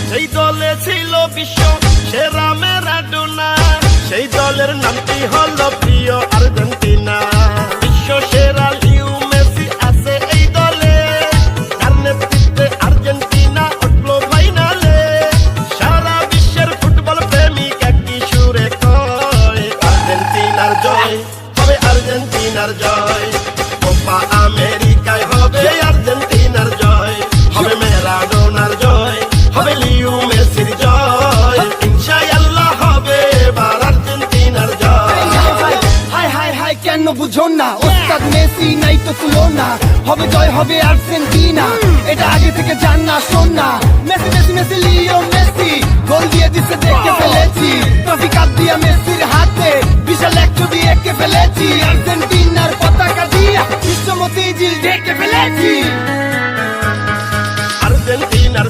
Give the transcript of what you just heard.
সেই দলে ছিল বিশ্ব সেরা ম্যারাডোনা, সেই দলের নামটি হলো প্রিয় আর্জেন্টিনা। বিশ্ব সেরা লিও মেসি আছে এই দলে, তার নেতৃত্বে আর্জেন্টিনা উঠলো ফাইনালে। সারা বিশ্বের ফুটবল প্রেমিক একই সুরে কয়, আর্জেন্টিনার জয় হবে, আর্জেন্টিনার জয়। কোপা আমেরিকায় হবে আর্জেন্টিনার জয়, হবে ম্যারাডোনার জয়, হবে লিও মেসির জয়। ইনশাআল্লাহ হবে এবার আর্জেন্টিনার জয়। হাই হাই হাই কেন বুঝো না, ওস্তাদ মেসি নাই তো তুলনা, হবে জয় হবে আর্জেন্টিনা, এটা আগে থেকে জান না শোন না। Messi Messi Messi Leo Messi গোল দিয়ে দিছে দেখে ফেলেছি, ট্রফি কাপ দিয়া মেসির হাতে বিশাল একটু দিয়ে এঁকে ফেলেছি, আর্জেন্টিনার পতাকা দিয়া বিশ্বমতি জিল ঢেকে ফেলেছি। আর্জেন্টিনার